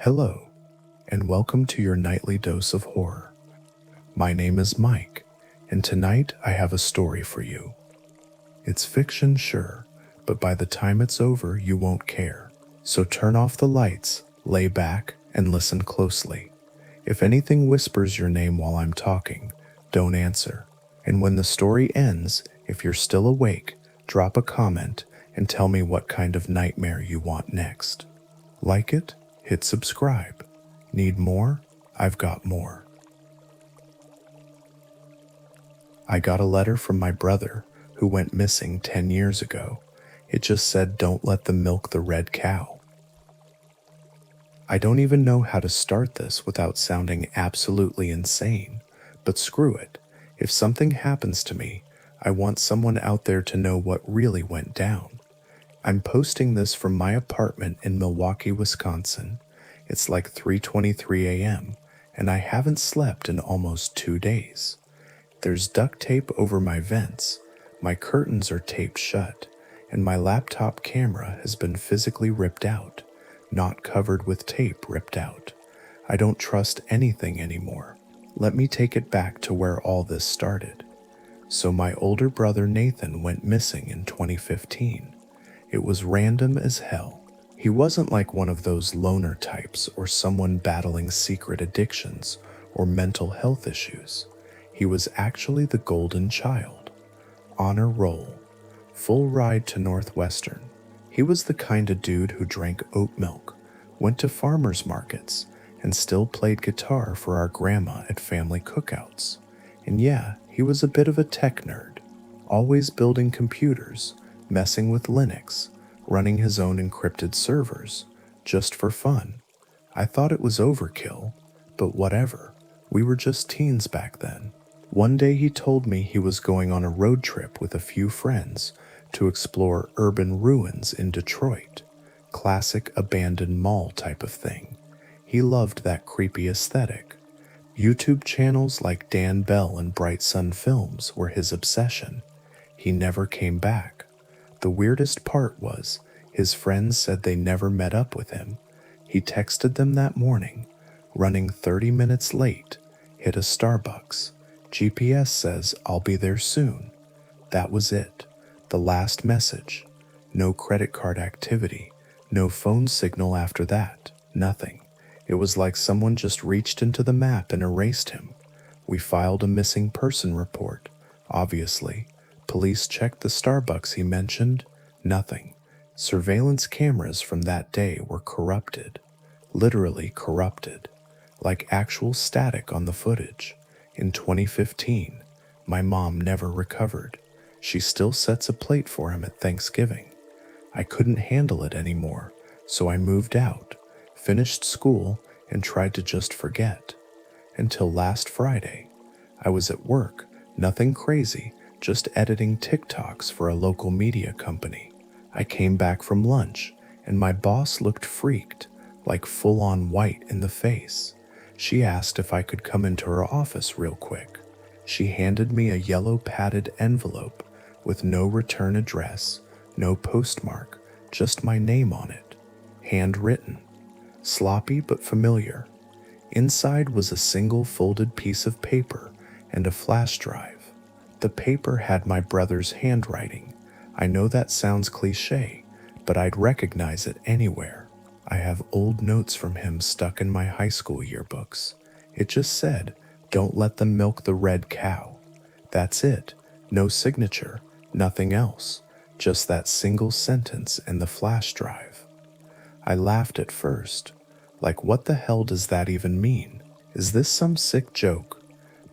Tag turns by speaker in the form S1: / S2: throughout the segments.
S1: Hello, and welcome to your nightly dose of horror. My name is Mike, and tonight I have a story for you. It's fiction, sure, but by the time it's over, you won't care. So turn off the lights, lay back, and listen closely. If anything whispers your name while I'm talking, don't answer. And when the story ends, if you're still awake, drop a comment and tell me what kind of nightmare you want next. Like it? Hit subscribe. Need more? I've got more. I got a letter from my brother who went missing 10 years ago. It just said, "Don't let them milk the red cow." I don't even know how to start this without sounding absolutely insane, but screw it. If something happens to me, I want someone out there to know what really went down. I'm posting this from my apartment in Milwaukee, Wisconsin. It's like 3:23 a.m., and I haven't slept in almost 2 days. There's duct tape over my vents, my curtains are taped shut, and my laptop camera has been physically ripped out, not covered with tape ripped out. I don't trust anything anymore. Let me take it back to where all this started. So my older brother Nathan went missing in 2015. It was random as hell. He wasn't like one of those loner types or someone battling secret addictions or mental health issues. He was actually the golden child. Honor roll. Full ride to Northwestern. He was the kind of dude who drank oat milk, went to farmers markets, and still played guitar for our grandma at family cookouts. And yeah, he was a bit of a tech nerd, always building computers, messing with Linux, running his own encrypted servers, just for fun. I thought it was overkill, but whatever. We were just teens back then. One day he told me he was going on a road trip with a few friends to explore urban ruins in Detroit. Classic abandoned mall type of thing. He loved that creepy aesthetic. YouTube channels like Dan Bell and Bright Sun Films were his obsession. He never came back. The weirdest part was, his friends said they never met up with him. He texted them that morning, running 30 minutes late, hit a Starbucks. GPS says, "I'll be there soon." That was it. The last message. No credit card activity. No phone signal after that. Nothing. It was like someone just reached into the map and erased him. We filed a missing person report, obviously. Police checked the Starbucks he mentioned. Nothing. Surveillance cameras from that day were corrupted. Literally corrupted. Like actual static on the footage. In 2015, my mom never recovered. She still sets a plate for him at Thanksgiving. I couldn't handle it anymore, so I moved out, finished school, and tried to just forget. Until last Friday. I was at work, nothing crazy, just editing TikToks for a local media company. I came back from lunch, and my boss looked freaked, like full-on white in the face. She asked if I could come into her office real quick. She handed me a yellow padded envelope with no return address, no postmark, just my name on it. Handwritten. Sloppy but familiar. Inside was a single folded piece of paper and a flash drive. The paper had my brother's handwriting. I know that sounds cliche, but I'd recognize it anywhere. I have old notes from him stuck in my high school yearbooks. It just said, "Don't let them milk the red cow." That's it. No signature, nothing else. Just that single sentence and the flash drive. I laughed at first. Like, what the hell does that even mean? Is this some sick joke?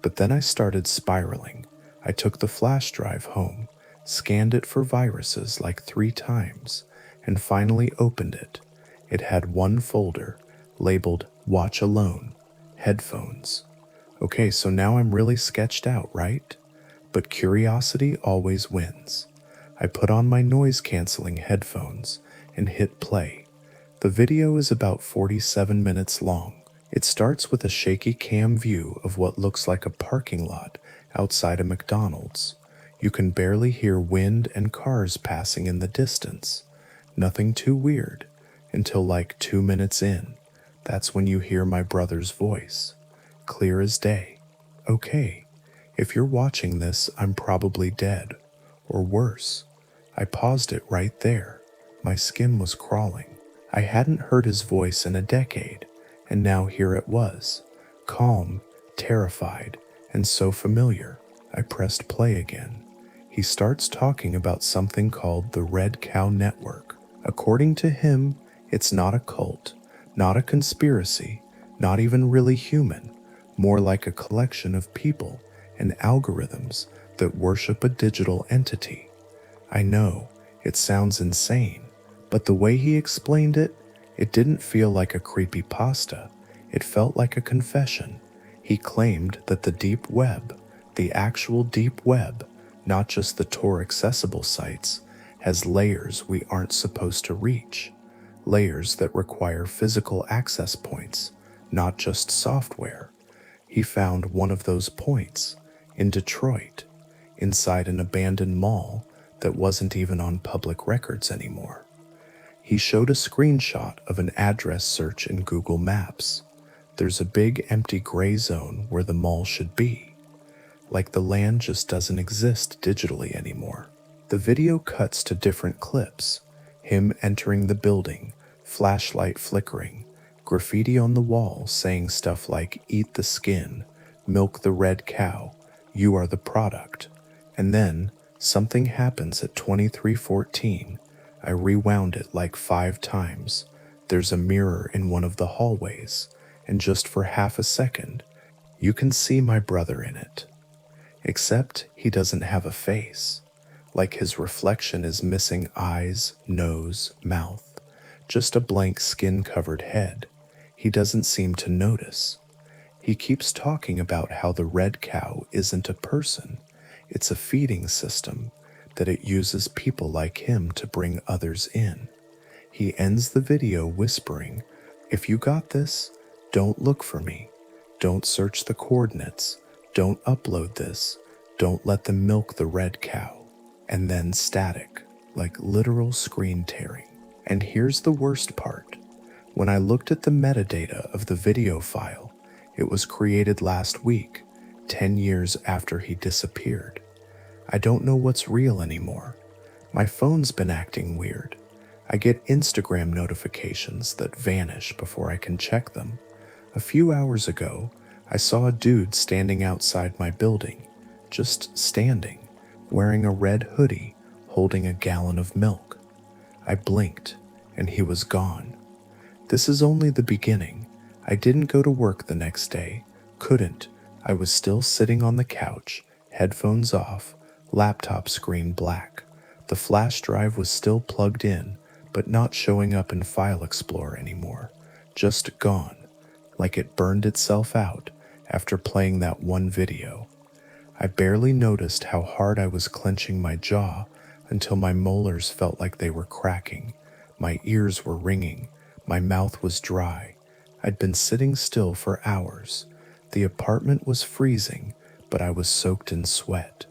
S1: But then I started spiraling. I took the flash drive home, scanned it for viruses like 3 times, and finally opened it. It had one folder, labeled "Watch Alone, Headphones." Okay, so now I'm really sketched out, right? But curiosity always wins. I put on my noise-canceling headphones and hit play. The video is about 47 minutes long. It starts with a shaky cam view of what looks like a parking lot outside a McDonald's. You can barely hear wind and cars passing in the distance. Nothing too weird, until like 2 minutes in. That's when you hear my brother's voice, clear as day. Okay, if you're watching this, I'm probably dead. Or worse. I paused it right there. My skin was crawling. I hadn't heard his voice in a decade, and now here it was. Calm, terrified, and so familiar. I pressed play again. He starts talking about something called the Red Cow Network. According to him, it's not a cult, not a conspiracy, not even really human, more like a collection of people and algorithms that worship a digital entity. I know, it sounds insane, but the way he explained it, it didn't feel like a creepypasta. It felt like a confession. He claimed that the deep web, the actual deep web, not just the Tor accessible sites, has layers we aren't supposed to reach. Layers that require physical access points, not just software. He found one of those points in Detroit, inside an abandoned mall that wasn't even on public records anymore. He showed a screenshot of an address search in Google Maps. There's a big empty gray zone where the mall should be. Like the land just doesn't exist digitally anymore. The video cuts to different clips. Him entering the building, flashlight flickering, graffiti on the wall saying stuff like "Eat the skin," "Milk the red cow," "You are the product." And then something happens at 23:14. I rewound it like 5 times. There's a mirror in one of the hallways, and just for half a second, you can see my brother in it. Except he doesn't have a face. Like his reflection is missing eyes, nose, mouth. Just a blank skin-covered head. He doesn't seem to notice. He keeps talking about how the red cow isn't a person. It's a feeding system, that it uses people like him to bring others in. He ends the video whispering, "If you got this, don't look for me. Don't search the coordinates. Don't upload this. Don't let them milk the red cow." And then static, like literal screen tearing. And here's the worst part. When I looked at the metadata of the video file, it was created last week, 10 years after he disappeared. I don't know what's real anymore. My phone's been acting weird. I get Instagram notifications that vanish before I can check them. A few hours ago, I saw a dude standing outside my building, just standing, wearing a red hoodie, holding a gallon of milk. I blinked, and he was gone. This is only the beginning. I didn't go to work the next day. Couldn't. I was still sitting on the couch, headphones off, laptop screen black. The flash drive was still plugged in, but not showing up in File Explorer anymore. Just gone, like it burned itself out after playing that one video. I barely noticed how hard I was clenching my jaw until my molars felt like they were cracking. My ears were ringing. My mouth was dry. I'd been sitting still for hours. The apartment was freezing, but I was soaked in sweat.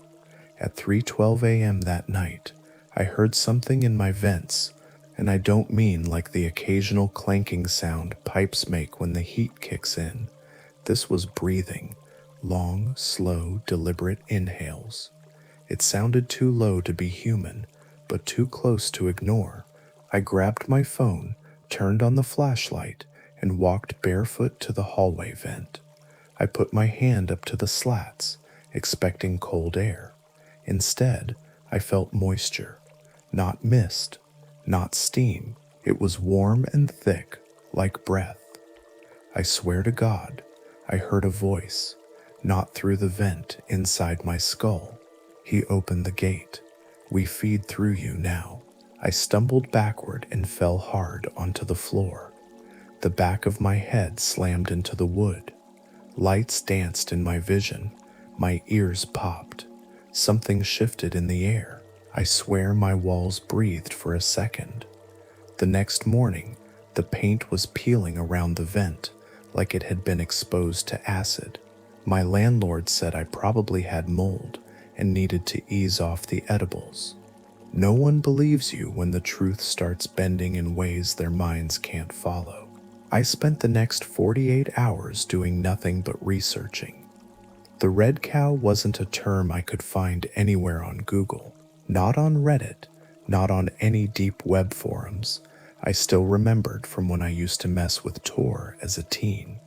S1: At 3:12 a.m. that night, I heard something in my vents, and I don't mean like the occasional clanking sound pipes make when the heat kicks in. This was breathing, long, slow, deliberate inhales. It sounded too low to be human, but too close to ignore. I grabbed my phone, turned on the flashlight, and walked barefoot to the hallway vent. I put my hand up to the slats, expecting cold air. Instead, I felt moisture. Not mist, not steam. It was warm and thick, like breath. I swear to God, I heard a voice, not through the vent inside my skull. He opened the gate. "We feed through you now." I stumbled backward and fell hard onto the floor. The back of my head slammed into the wood. Lights danced in my vision. My ears popped. Something shifted in the air. I swear my walls breathed for a second. The next morning, the paint was peeling around the vent like it had been exposed to acid. My landlord said I probably had mold and needed to ease off the edibles. No one believes you when the truth starts bending in ways their minds can't follow. I spent the next 48 hours doing nothing but researching. The red cow wasn't a term I could find anywhere on Google, not on Reddit, not on any deep web forums. I still remembered from when I used to mess with Tor as a teen.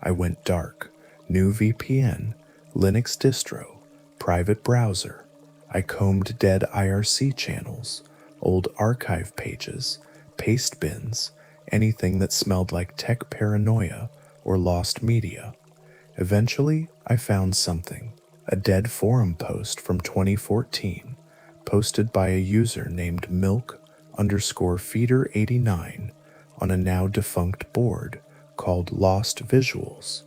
S1: I went dark, new VPN, Linux distro, private browser. I combed dead IRC channels, old archive pages, paste bins, anything that smelled like tech paranoia or lost media. Eventually, I found something, a dead forum post from 2014, posted by a user named milk_feeder89 on a now defunct board called Lost Visuals.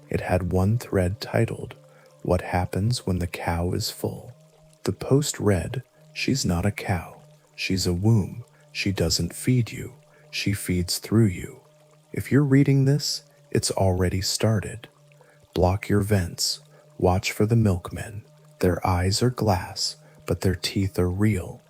S1: It had one thread titled, "What Happens When the Cow is Full." The post read, "She's not a cow. She's a womb. She doesn't feed you. She feeds through you. If you're reading this, it's already started. Block your vents. Watch for the milkmen. Their eyes are glass, but their teeth are real.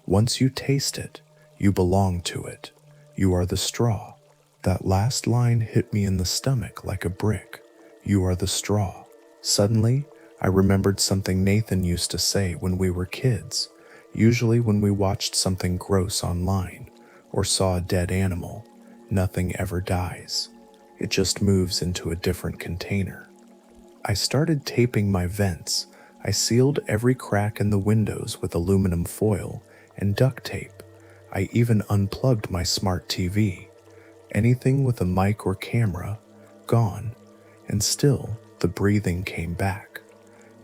S1: Once you taste it, you belong to it. You are the straw." That last line hit me in the stomach like a brick. You are the straw. Suddenly, I remembered something Nathan used to say when we were kids, usually when we watched something gross online or saw a dead animal. Nothing ever dies. It just moves into a different container. I started taping my vents. I sealed every crack in the windows with aluminum foil and duct tape. I even unplugged my smart TV. Anything with a mic or camera, gone. And still, the breathing came back.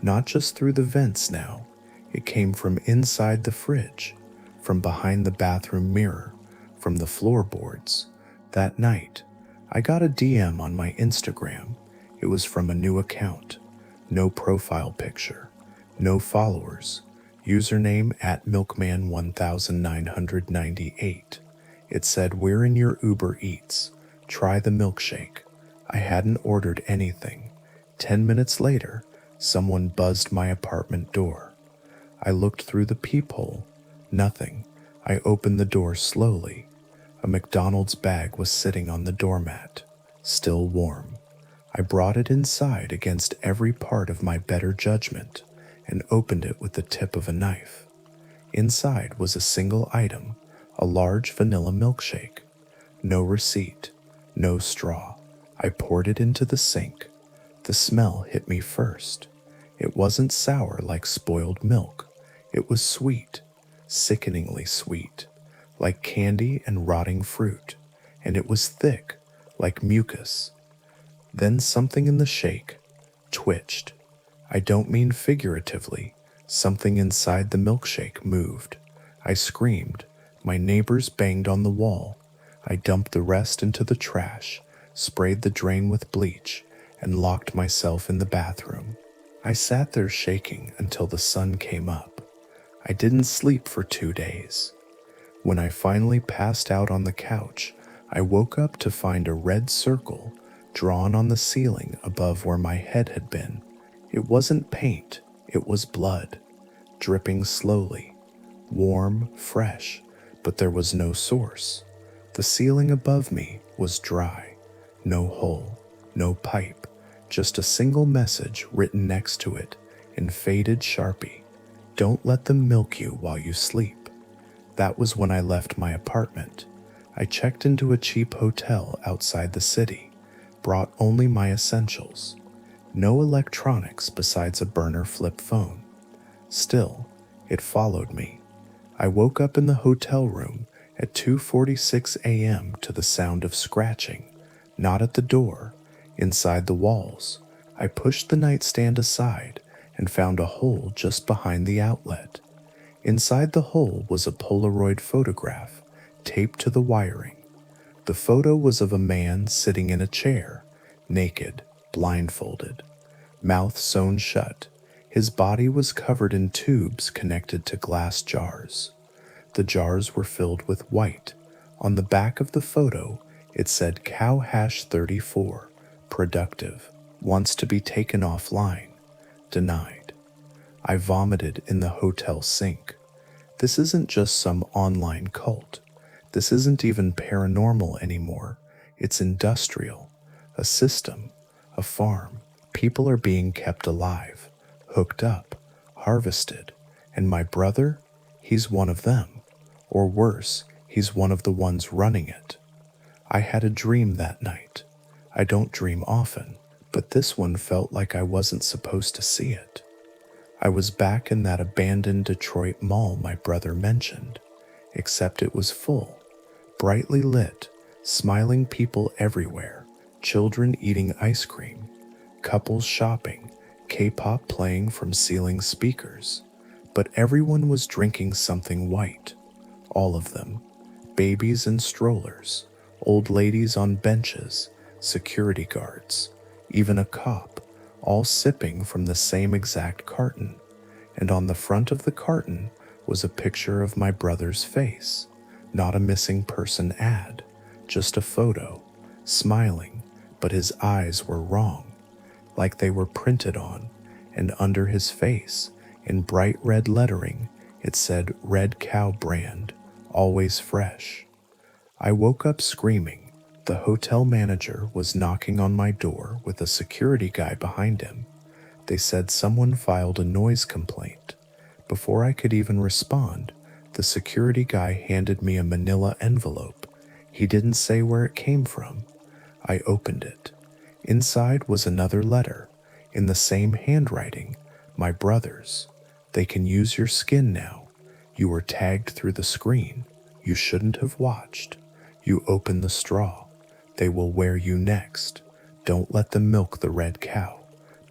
S1: Not just through the vents now. It came from inside the fridge, from behind the bathroom mirror, from the floorboards. That night, I got a DM on my Instagram. It was from a new account. No profile picture. No followers. Username @milkman1998. It said, "We're in your Uber Eats. Try the milkshake." I hadn't ordered anything. 10 minutes later, someone buzzed my apartment door. I looked through the peephole. Nothing. I opened the door slowly. A McDonald's bag was sitting on the doormat, still warm. I brought it inside against every part of my better judgment and opened it with the tip of a knife. Inside was a single item, a large vanilla milkshake. No receipt, no straw. I poured it into the sink. The smell hit me first. It wasn't sour like spoiled milk. It was sweet, sickeningly sweet, like candy and rotting fruit, and it was thick, like mucus. Then something in the shake twitched. I don't mean figuratively. Something inside the milkshake moved. I screamed. My neighbors banged on the wall. I dumped the rest into the trash, sprayed the drain with bleach, and locked myself in the bathroom. I sat there shaking until the sun came up. I didn't sleep for 2 days. When I finally passed out on the couch, I woke up to find a red circle drawn on the ceiling above where my head had been. It wasn't paint, it was blood, dripping slowly, warm, fresh, but there was no source. The ceiling above me was dry, no hole, no pipe, just a single message written next to it in faded Sharpie. "Don't let them milk you while you sleep." That was when I left my apartment. I checked into a cheap hotel outside the city, brought only my essentials. No electronics besides a burner flip phone. Still, it followed me. I woke up in the hotel room at 2:46 a.m. to the sound of scratching, not at the door, inside the walls. I pushed the nightstand aside and found a hole just behind the outlet. Inside the hole was a Polaroid photograph taped to the wiring. The photo was of a man sitting in a chair, naked, blindfolded, mouth sewn shut. His body was covered in tubes connected to glass jars. The jars were filled with white. On the back of the photo, it said "Cow Hash 34, productive, wants to be taken offline, denied." I vomited in the hotel sink. This isn't just some online cult. This isn't even paranormal anymore. It's industrial, a system, a farm. People are being kept alive, hooked up, harvested, and my brother, he's one of them. Or worse, he's one of the ones running it. I had a dream that night. I don't dream often, but this one felt like I wasn't supposed to see it. I was back in that abandoned Detroit mall my brother mentioned, except it was full, brightly lit, smiling people everywhere, children eating ice cream, couples shopping, K-pop playing from ceiling speakers. But everyone was drinking something white, all of them, babies in strollers, old ladies on benches, security guards, even a cop, all sipping from the same exact carton. And on the front of the carton was a picture of my brother's face, not a missing person ad, just a photo, smiling, but his eyes were wrong, like they were printed on, and under his face, in bright red lettering, it said Red Cow brand, always fresh. I woke up screaming. The hotel manager was knocking on my door with a security guy behind him. They said someone filed a noise complaint. Before I could even respond, the security guy handed me a manila envelope. He didn't say where it came from. I opened it. Inside was another letter, in the same handwriting, my brother's. They can use your skin now. You were tagged through the screen. You shouldn't have watched. You open the straw. They will wear you next. Don't let them milk the red cow.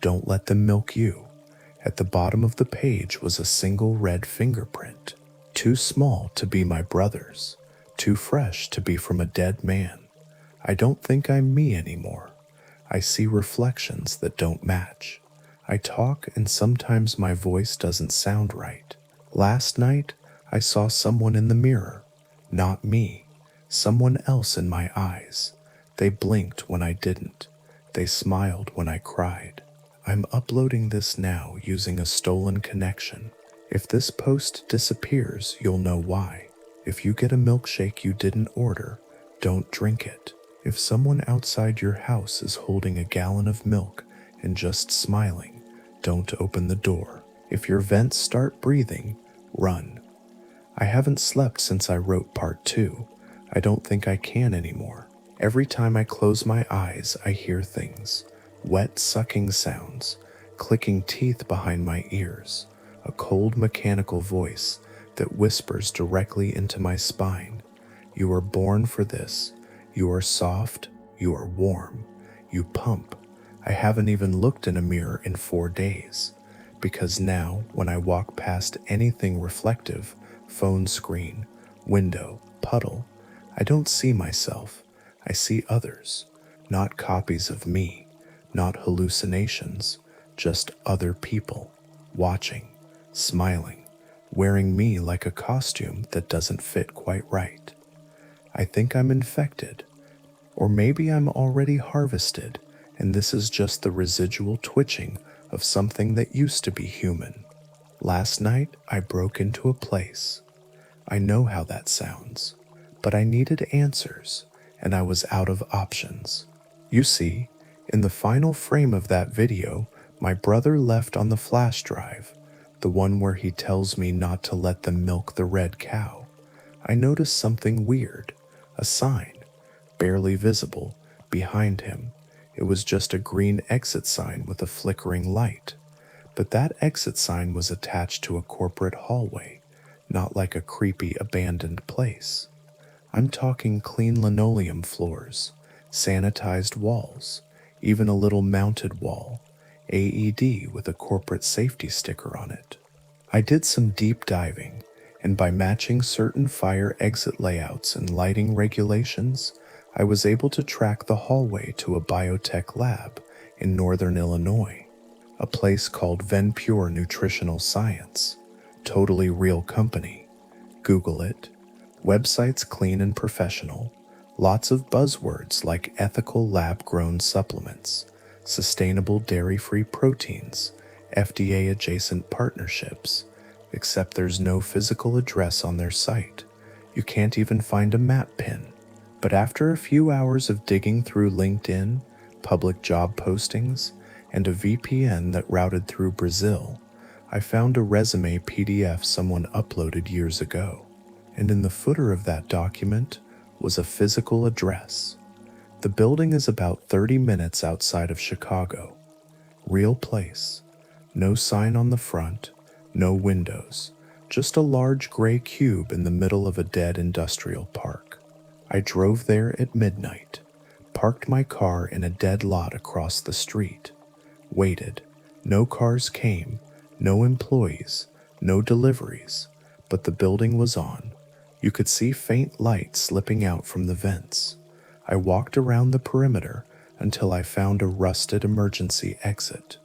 S1: Don't let them milk you. At the bottom of the page was a single red fingerprint. Too small to be my brother's. Too fresh to be from a dead man. I don't think I'm me anymore. I see reflections that don't match. I talk and sometimes my voice doesn't sound right. Last night, I saw someone in the mirror. Not me. Someone else in my eyes. They blinked when I didn't. They smiled when I cried. I'm uploading this now using a stolen connection. If this post disappears, you'll know why. If you get a milkshake you didn't order, don't drink it. If someone outside your house is holding a gallon of milk and just smiling, don't open the door. If your vents start breathing, run. I haven't slept since I wrote part 2. I don't think I can anymore. Every time I close my eyes, I hear things. Wet sucking sounds, clicking teeth behind my ears, a cold mechanical voice that whispers directly into my spine. You are born for this. You are soft. You are warm. You pump. I haven't even looked in a mirror in 4 days. Because now, when I walk past anything reflective, phone screen, window, puddle, I don't see myself. I see others, not copies of me, not hallucinations, just other people, watching, smiling, wearing me like a costume that doesn't fit quite right. I think I'm infected, or maybe I'm already harvested, and this is just the residual twitching of something that used to be human. Last night, I broke into a place. I know how that sounds, but I needed answers, and I was out of options. You see, in the final frame of that video, my brother left on the flash drive, the one where he tells me not to let them milk the red cow. I noticed something weird, a sign, barely visible, behind him. It was just a green exit sign with a flickering light. But that exit sign was attached to a corporate hallway, not like a creepy abandoned place. I'm talking clean linoleum floors, sanitized walls, even a little mounted wall, AED with a corporate safety sticker on it. I did some deep diving, and by matching certain fire exit layouts and lighting regulations, I was able to track the hallway to a biotech lab in northern Illinois, a place called Venpure Nutritional Science. Totally real company. Google it. Website's clean and professional. Lots of buzzwords like ethical lab-grown supplements, sustainable dairy-free proteins, FDA-adjacent partnerships, except there's no physical address on their site. You can't even find a map pin. But after a few hours of digging through LinkedIn, public job postings, and a VPN that routed through Brazil, I found a resume PDF someone uploaded years ago. And in the footer of that document was a physical address. The building is about 30 minutes outside of Chicago. Real place. No sign on the front, no windows, just a large gray cube in the middle of a dead industrial park. I drove there at midnight, parked my car in a dead lot across the street, waited. No cars came, no employees, no deliveries, but the building was on. You could see faint light slipping out from the vents. I walked around the perimeter until I found a rusted emergency exit.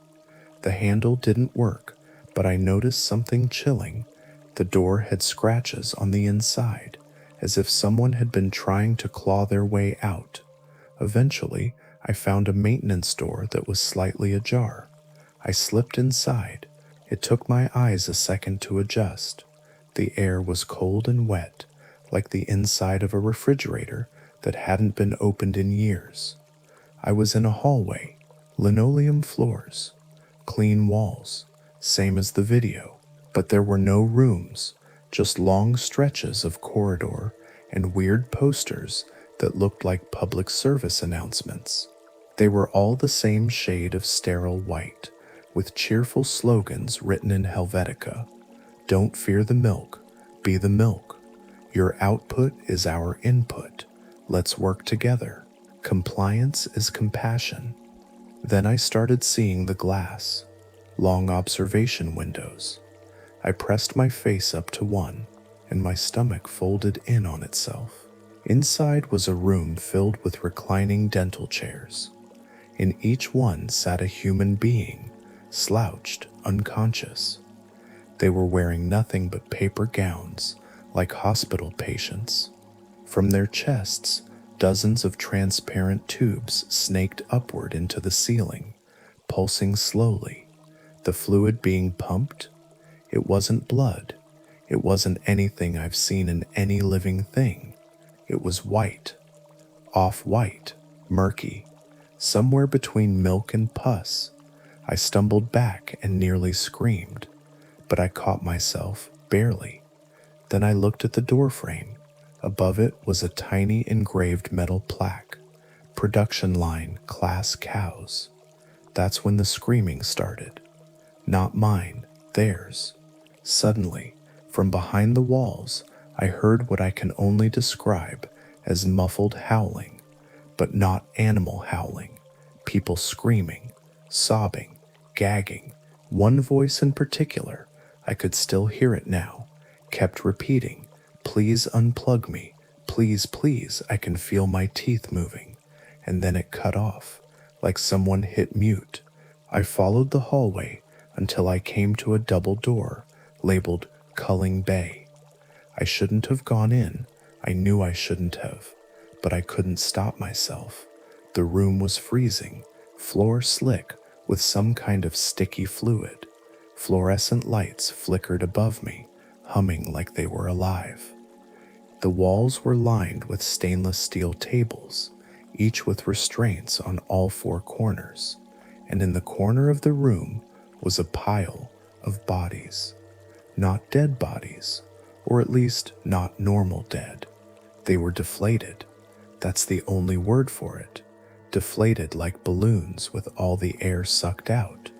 S1: The handle didn't work, but I noticed something chilling. The door had scratches on the inside, as if someone had been trying to claw their way out. Eventually, I found a maintenance door that was slightly ajar. I slipped inside. It took my eyes a second to adjust. The air was cold and wet, like the inside of a refrigerator that hadn't been opened in years. I was in a hallway, linoleum floors, clean walls, same as the video, but there were no rooms, just long stretches of corridor and weird posters that looked like public service announcements. They were all the same shade of sterile white, with cheerful slogans written in Helvetica. Don't fear the milk, be the milk. Your output is our input. Let's work together. Compliance is compassion. Then I started seeing the glass, long observation windows. I pressed my face up to one, and my stomach folded in on itself. Inside was a room filled with reclining dental chairs. In each one sat a human being, slouched, unconscious. They were wearing nothing but paper gowns, like hospital patients. From their chests, dozens of transparent tubes snaked upward into the ceiling, pulsing slowly. The fluid being pumped? It wasn't blood. It wasn't anything I've seen in any living thing. It was white, off-white, murky, somewhere between milk and pus. I stumbled back and nearly screamed, but I caught myself, barely. Then I looked at the doorframe. Above it was a tiny engraved metal plaque, production line, class cows. That's when the screaming started. Not mine, theirs. Suddenly, from behind the walls, I heard what I can only describe as muffled howling, but not animal howling. People screaming, sobbing, gagging. One voice in particular, I could still hear it now, kept repeating, "Please unplug me. Please, please, I can feel my teeth moving." And then it cut off, like someone hit mute. I followed the hallway until I came to a double door labeled Culling Bay. I shouldn't have gone in. I knew I shouldn't have, but I couldn't stop myself. The room was freezing, floor slick with some kind of sticky fluid. Fluorescent lights flickered above me, humming like they were alive. The walls were lined with stainless steel tables, each with restraints on all four corners, and in the corner of the room was a pile of bodies. Not dead bodies, or at least not normal dead. They were deflated. That's the only word for it. Deflated like balloons with all the air sucked out.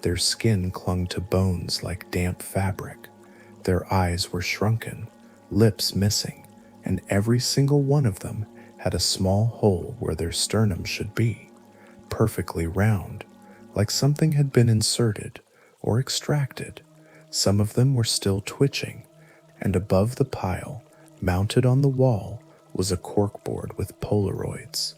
S1: Their skin clung to bones like damp fabric. Their eyes were shrunken, lips missing, and every single one of them had a small hole where their sternum should be, perfectly round, like something had been inserted or extracted. Some of them were still twitching, and above the pile, mounted on the wall, was a corkboard with Polaroids,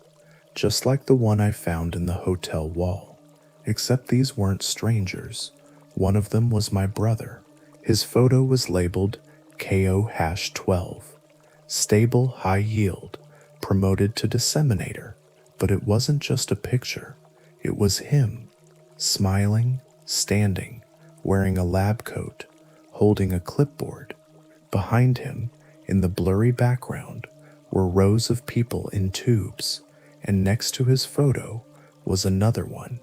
S1: just like the one I found in the hotel wall. Except these weren't strangers. One of them was my brother. His photo was labeled KO-12, stable high yield, promoted to disseminator. But it wasn't just a picture. It was him, smiling, standing, wearing a lab coat, holding a clipboard. Behind him, in the blurry background, were rows of people in tubes, and next to his photo was another one.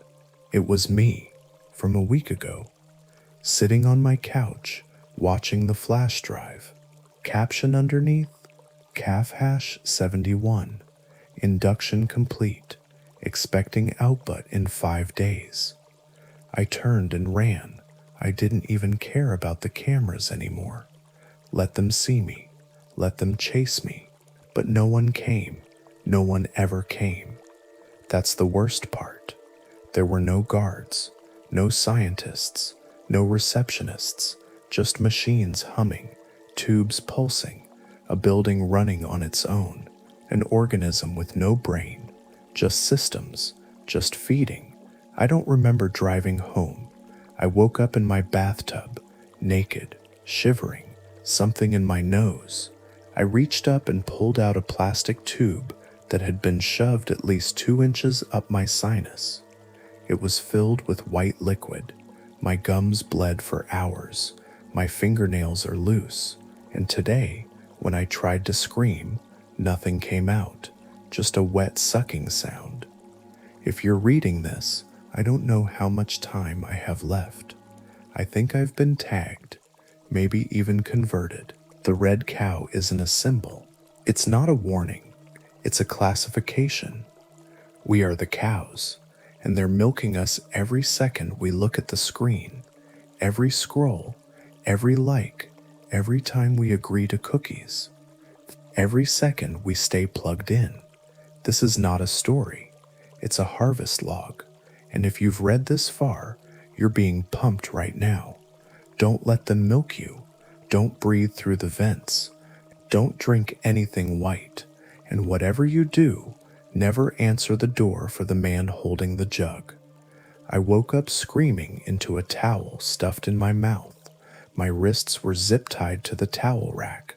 S1: It was me, from a week ago, sitting on my couch, watching the flash drive. Caption underneath, calf 71, induction complete, expecting output in 5 days. I turned and ran. I didn't even care about the cameras anymore. Let them see me, let them chase me. But no one came. No one ever came. That's the worst part. There were no guards, no scientists, no receptionists, just machines humming, tubes pulsing, a building running on its own, an organism with no brain, just systems, just feeding. I don't remember driving home. I woke up in my bathtub, naked, shivering, something in my nose. I reached up and pulled out a plastic tube that had been shoved at least 2 inches up my sinus. It was filled with white liquid. My gums bled for hours. My fingernails are loose. And today, when I tried to scream, nothing came out, just a wet sucking sound. If you're reading this, I don't know how much time I have left. I think I've been tagged, maybe even converted. The red cow isn't a symbol. It's not a warning. It's a classification. We are the cows, and they're milking us every second we look at the screen, every scroll, every like, every time we agree to cookies, every second we stay plugged in. This is not a story. It's a harvest log, and if you've read this far, you're being pumped right now. Don't let them milk you. Don't breathe through the vents. Don't drink anything white. And whatever you do, never answer the door for the man holding the jug. I woke up screaming into a towel stuffed in my mouth. My wrists were zip-tied to the towel rack.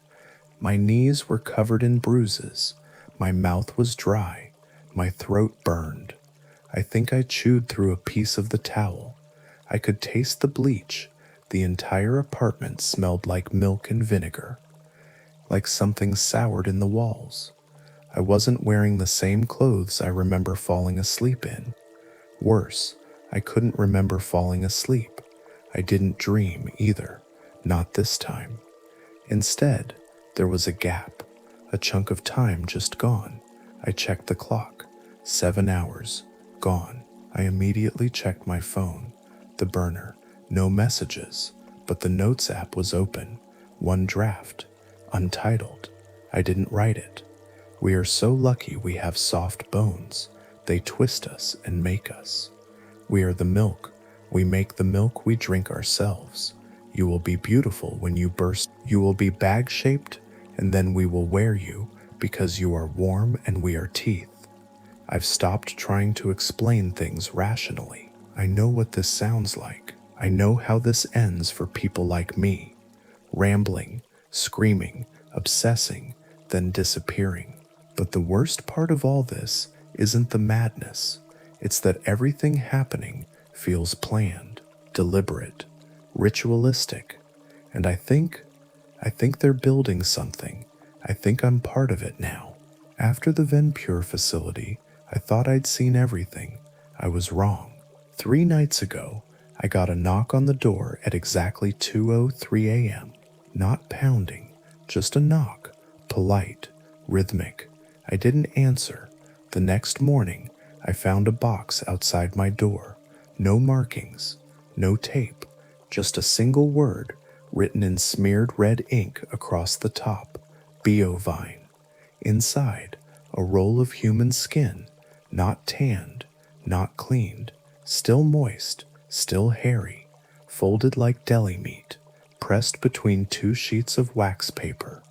S1: My knees were covered in bruises. My mouth was dry. My throat burned. I think I chewed through a piece of the towel. I could taste the bleach. The entire apartment smelled like milk and vinegar, like something soured in the walls. I wasn't wearing the same clothes I remember falling asleep in. Worse, I couldn't remember falling asleep. I didn't dream either, not this time. Instead, there was a gap, a chunk of time just gone. I checked the clock. 7 hours, gone. I immediately checked my phone, the burner. No messages, but the Notes app was open. One draft, untitled. I didn't write it. We are so lucky we have soft bones. They twist us and make us. We are the milk. We make the milk we drink ourselves. You will be beautiful when you burst. You will be bag-shaped, and then we will wear you because you are warm and we are teeth. I've stopped trying to explain things rationally. I know what this sounds like. I know how this ends for people like me. Rambling, screaming, obsessing, then disappearing. But the worst part of all this isn't the madness. It's that everything happening feels planned, deliberate, ritualistic. And I think they're building something. I think I'm part of it now. After the Venpure facility, I thought I'd seen everything. I was wrong. 3 nights ago, I got a knock on the door at exactly 2:03 a.m. Not pounding, just a knock, polite, rhythmic. I didn't answer. The next morning, I found a box outside my door. No markings, no tape, just a single word written in smeared red ink across the top, Biovine. Inside, a roll of human skin, not tanned, not cleaned, still moist, still hairy, folded like deli meat, pressed between 2 sheets of wax paper,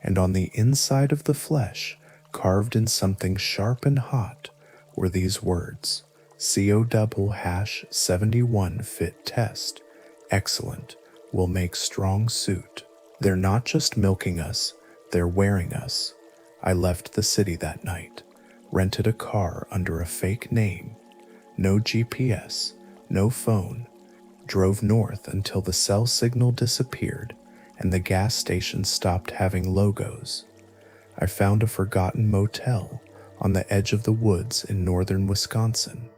S1: and on the inside of the flesh, carved in something sharp and hot, were these words, CO#71 fit test, excellent, will make strong suit. They're not just milking us, they're wearing us. I left the city that night, rented a car under a fake name, no GPS, no phone, drove north until the cell signal disappeared and the gas station stopped having logos. I found a forgotten motel on the edge of the woods in northern Wisconsin.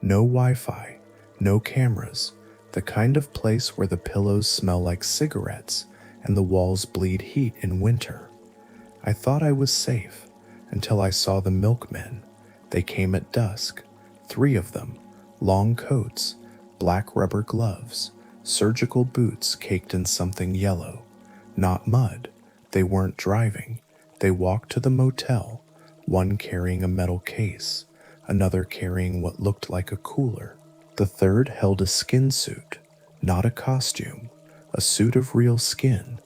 S1: No Wi-Fi, no cameras, the kind of place where the pillows smell like cigarettes and the walls bleed heat in winter. I thought I was safe until I saw the milkmen. They came at dusk, 3 of them, long coats, black rubber gloves, surgical boots caked in something yellow. Not mud. They weren't driving. They walked to the motel, one carrying a metal case, another carrying what looked like a cooler. The third held a skin suit, not a costume, a suit of real skin,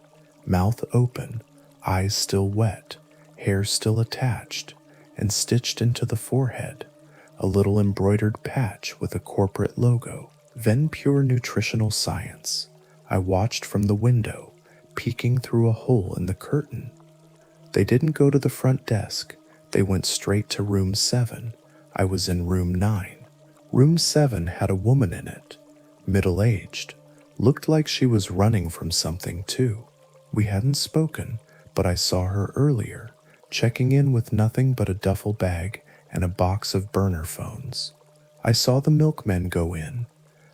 S1: mouth open, eyes still wet, hair still attached, and stitched into the forehead, a little embroidered patch with a corporate logo. Then pure nutritional science. I watched from the window, peeking through a hole in the curtain. They didn't go to the front desk. They went straight to room 7. I was in room 9. Room 7 had a woman in it, middle-aged. Looked like she was running from something too. We hadn't spoken, but I saw her earlier, checking in with nothing but a duffel bag and a box of burner phones. I saw the milkmen go in.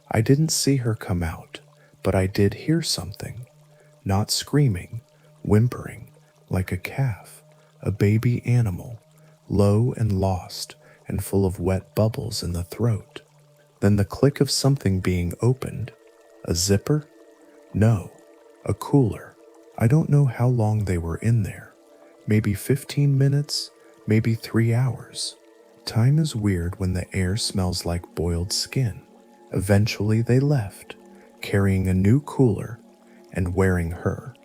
S1: I didn't see her come out, but I did hear something. Not screaming, whimpering, like a calf, a baby animal, low and lost and full of wet bubbles in the throat. Then the click of something being opened. A zipper? No, a cooler. I don't know how long they were in there. Maybe 15 minutes, maybe 3 hours. Time is weird when the air smells like boiled skin. Eventually they left, carrying a new cooler and wearing her.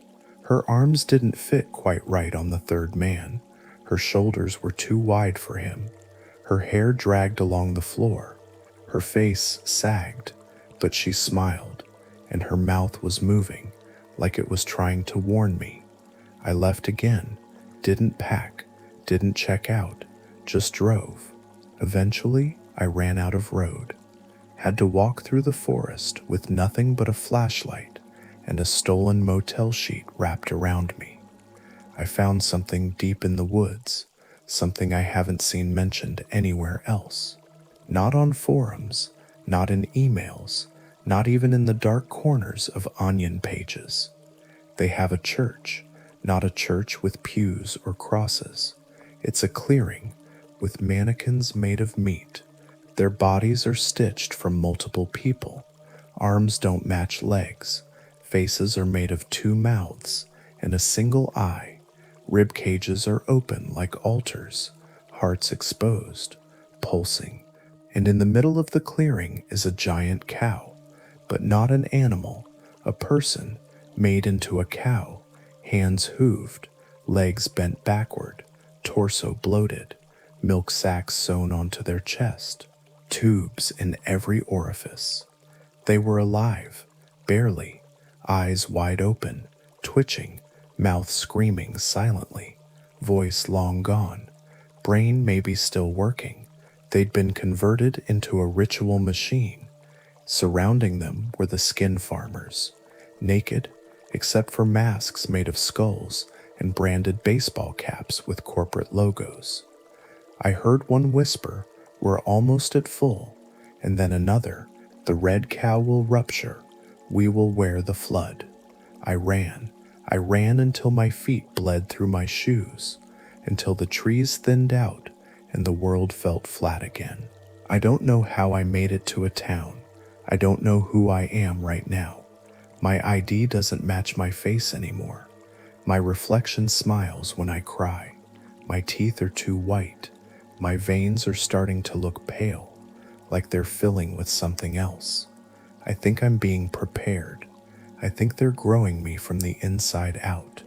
S1: Her arms didn't fit quite right on the third man. Her shoulders were too wide for him. Her hair dragged along the floor. Her face sagged, but she smiled, and her mouth was moving, like it was trying to warn me. I left again, didn't pack, didn't check out, just drove. Eventually, I ran out of road. Had to walk through the forest with nothing but a flashlight and a stolen motel sheet wrapped around me. I found something deep in the woods, something I haven't seen mentioned anywhere else. Not on forums, not in emails, not even in the dark corners of onion pages. They have a church, not a church with pews or crosses. It's a clearing with mannequins made of meat. Their bodies are stitched from multiple people. Arms don't match legs. Faces are made of 2 mouths and a single eye. Rib cages are open like altars, hearts exposed, pulsing. And in the middle of the clearing is a giant cow, but not an animal, a person made into a cow, hands hooved, legs bent backward, torso bloated, milk sacs sewn onto their chest, tubes in every orifice. They were alive, barely, eyes wide open, twitching, mouth screaming silently, voice long gone, brain maybe still working. They'd been converted into a ritual machine. Surrounding them were the skin farmers, naked, except for masks made of skulls and branded baseball caps with corporate logos. I heard one whisper, "We're almost at full," and then another, "The red cow will rupture. We will wear the flood." I ran until my feet bled through my shoes, until the trees thinned out and the world felt flat again. I don't know how I made it to a town. I don't know who I am right now. My ID doesn't match my face anymore. My reflection smiles when I cry. My teeth are too white. My veins are starting to look pale, like they're filling with something else. I think I'm being prepared. I think they're growing me from the inside out.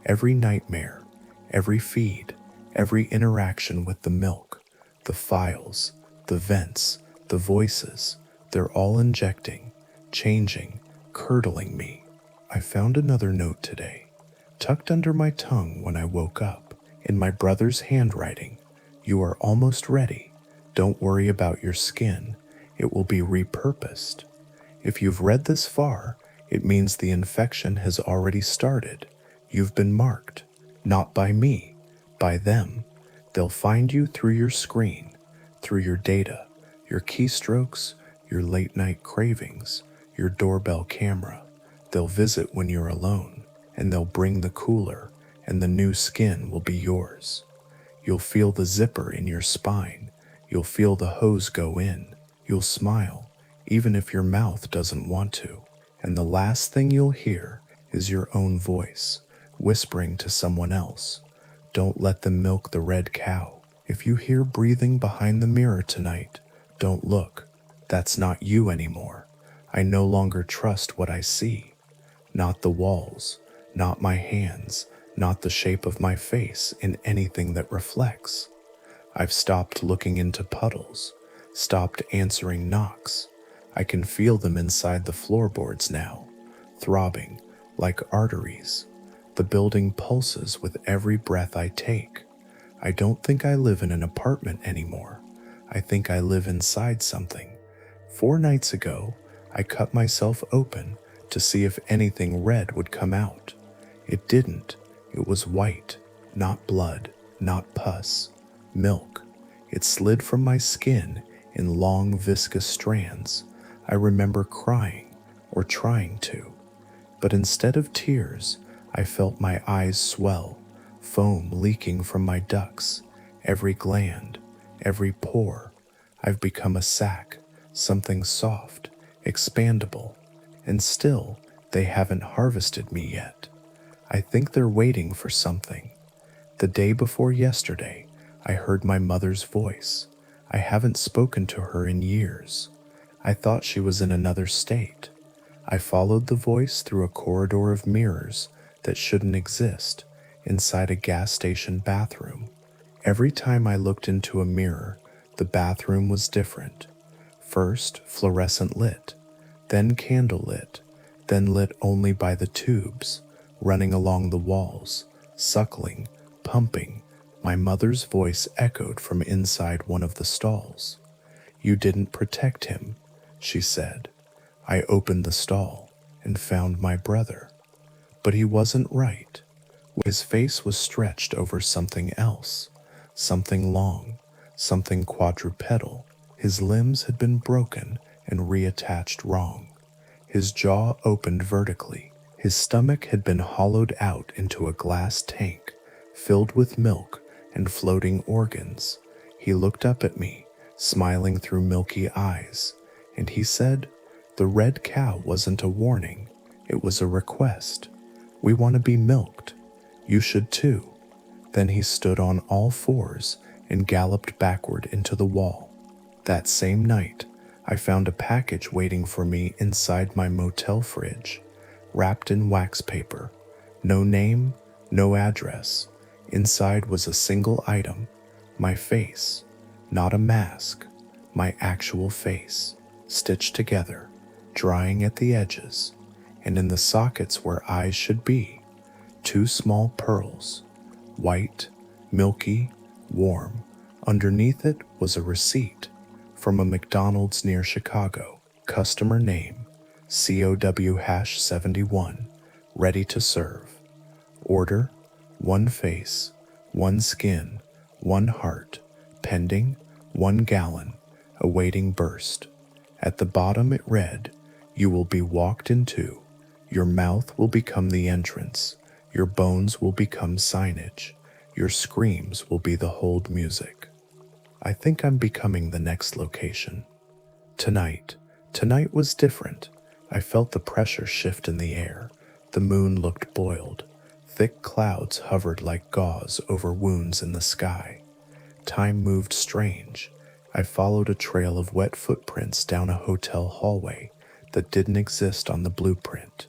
S1: Every nightmare, every feed, every interaction with the milk, the files, the vents, the voices, they're all injecting, changing, curdling me. I found another note today, tucked under my tongue when I woke up, in my brother's handwriting. "You are almost ready. Don't worry about your skin. It will be repurposed." If you've read this far, it means the infection has already started. You've been marked, not by me, By them, they'll find you through your screen, through your data, your keystrokes, your late night cravings, your doorbell camera. They'll visit when you're alone, and they'll bring the cooler, and the new skin will be yours. You'll feel the zipper in your spine. You'll feel the hose go in. You'll smile, even if your mouth doesn't want to. And the last thing you'll hear is your own voice, whispering to someone else. Don't let them milk the red cow. If you hear breathing behind the mirror tonight, don't look. That's not you anymore. I no longer trust what I see. Not the walls, not my hands, not the shape of my face in anything that reflects. I've stopped looking into puddles, stopped answering knocks. I can feel them inside the floorboards now, throbbing like arteries. The building pulses with every breath I take. I don't think I live in an apartment anymore. I think I live inside something. 4 nights ago, I cut myself open to see if anything red would come out. It didn't. It was white, not blood, not pus, milk. It slid from my skin in long, viscous strands. I remember crying, or trying to. But instead of tears, I felt my eyes swell, foam leaking from my ducts, every gland, every pore. I've become a sac, something soft, expandable, and still they haven't harvested me yet. I think they're waiting for something. The day before yesterday, I heard my mother's voice. I haven't spoken to her in years. I thought she was in another state. I followed the voice through a corridor of mirrors that shouldn't exist, inside a gas station bathroom. Every time I looked into a mirror, the bathroom was different. First, fluorescent lit, then candle lit, then lit only by the tubes, running along the walls, suckling, pumping. My mother's voice echoed from inside one of the stalls. "You didn't protect him," she said. I opened the stall and found my brother. But he wasn't right. His face was stretched over something else, something long, something quadrupedal. His limbs had been broken and reattached wrong. His jaw opened vertically. His stomach had been hollowed out into a glass tank, filled with milk and floating organs. He looked up at me, smiling through milky eyes, and he said, "The red cow wasn't a warning, it was a request. We want to be milked. You should too." Then he stood on all fours and galloped backward into the wall. That same night, I found a package waiting for me inside my motel fridge, wrapped in wax paper. No name, no address. Inside was a single item, my face, not a mask, my actual face, stitched together, drying at the edges, and in the sockets where eyes should be, 2 small pearls, white, milky, warm. Underneath it was a receipt from a McDonald's near Chicago. Customer name, COW-71, ready to serve. Order, 1 face, 1 skin, 1 heart, pending, 1 gallon, awaiting burst. At the bottom it read, "You will be walked into. Your mouth will become the entrance. Your bones will become signage. Your screams will be the hold music." I think I'm becoming the next location. Tonight was different. I felt the pressure shift in the air. The moon looked boiled. Thick clouds hovered like gauze over wounds in the sky. Time moved strange. I followed a trail of wet footprints down a hotel hallway that didn't exist on the blueprint.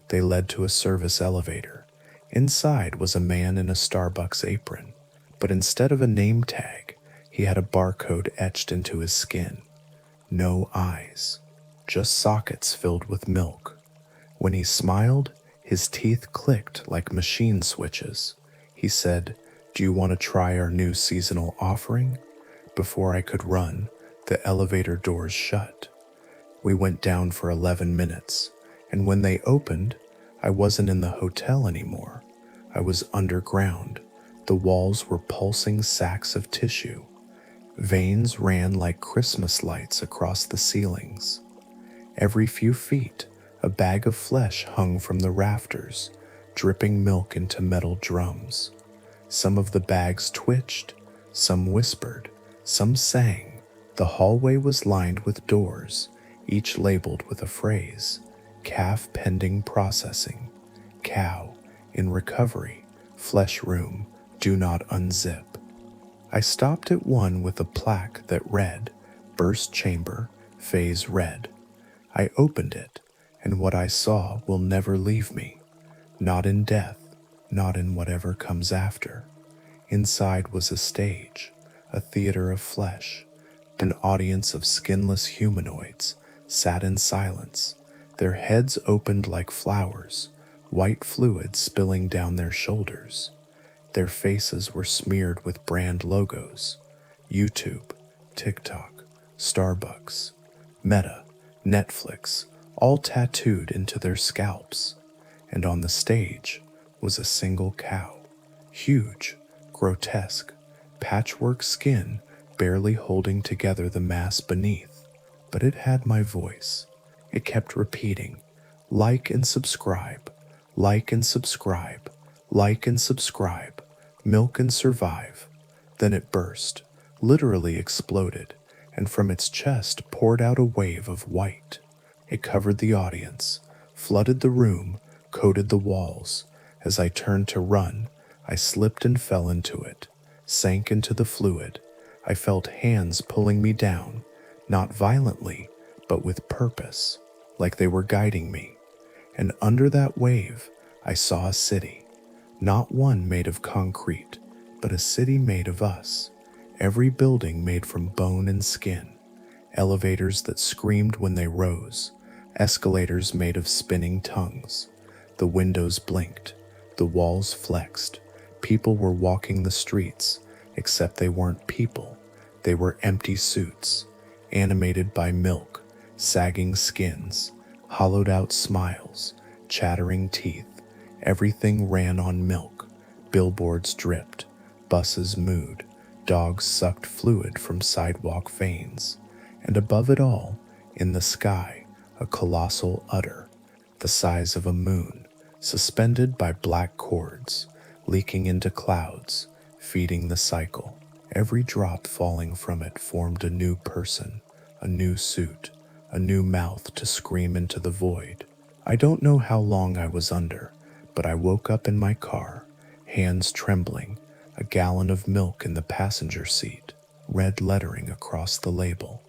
S1: They led to a service elevator. Inside was a man in a Starbucks apron, but instead of a name tag, he had a barcode etched into his skin. No eyes, just sockets filled with milk. When he smiled, his teeth clicked like machine switches. He said, "Do you want to try our new seasonal offering?" Before I could run, the elevator doors shut. We went down for 11 minutes, and when they opened, I wasn't in the hotel anymore. I was underground, The walls were pulsing sacks of tissue. Veins ran like Christmas lights across the ceilings. Every few feet, a bag of flesh hung from the rafters, dripping milk into metal drums. Some of the bags twitched, some whispered, some sang. The hallway was lined with doors, each labeled with a phrase: calf pending processing, cow in recovery, flesh room, do not unzip. I stopped at one with a plaque that read, burst chamber, phase red. I opened it, and what I saw will never leave me. Not in death, not in whatever comes after. Inside was a stage, a theater of flesh. An audience of skinless humanoids sat in silence, their heads opened like flowers, white fluid spilling down their shoulders. Their faces were smeared with brand logos: YouTube, TikTok, Starbucks, Meta, Netflix, all tattooed into their scalps. And on the stage was a single cow, huge, grotesque, patchwork skin barely holding together the mass beneath. But it had my voice. It kept repeating, like and subscribe, like and subscribe, like and subscribe, milk and survive. Then it burst, literally exploded, and from its chest poured out a wave of white. It covered the audience, flooded the room, coated the walls. As I turned to run, I slipped and fell into it, sank into the fluid. I felt hands pulling me down, not violently, but with purpose, like they were guiding me. And under that wave, I saw a city. Not one made of concrete, but a city made of us. Every building made from bone and skin. Elevators that screamed when they rose. Escalators made of spinning tongues. The windows blinked. The walls flexed. People were walking the streets, except they weren't people. They were empty suits, animated by milk, sagging skins, hollowed out smiles, chattering teeth. Everything ran on milk. Billboards dripped. Buses mooed. Dogs sucked fluid from sidewalk veins. And above it all, in the sky, a colossal udder, the size of a moon, suspended by black cords, leaking into clouds, feeding the cycle. Every drop falling from it formed a new person, a new suit, a new mouth to scream into the void. I don't know how long I was under, but I woke up in my car, hands trembling, a gallon of milk in the passenger seat, red lettering across the label.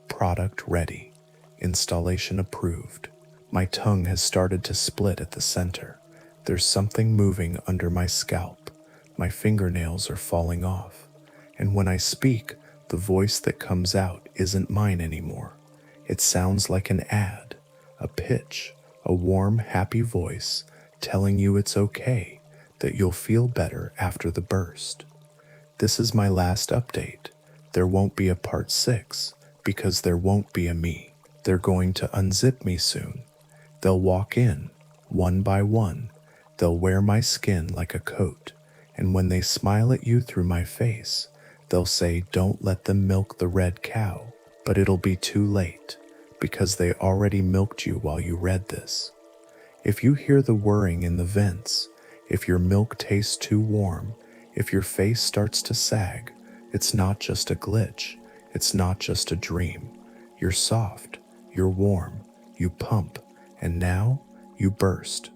S1: Product ready. Installation approved. My tongue has started to split at the center. There's something moving under my scalp. My fingernails are falling off. And when I speak, the voice that comes out isn't mine anymore. It sounds like an ad, a pitch, a warm, happy voice telling you it's okay, that you'll feel better after the burst. This is my last update. There won't be a part 6 because there won't be a me. They're going to unzip me soon. They'll walk in, one by one. They'll wear my skin like a coat, and when they smile at you through my face, they'll say, don't let them milk the red cow. But it'll be too late, because they already milked you while you read this. If you hear the whirring in the vents, if your milk tastes too warm, if your face starts to sag, it's not just a glitch, it's not just a dream. You're soft, you're warm, you pump, and now you burst.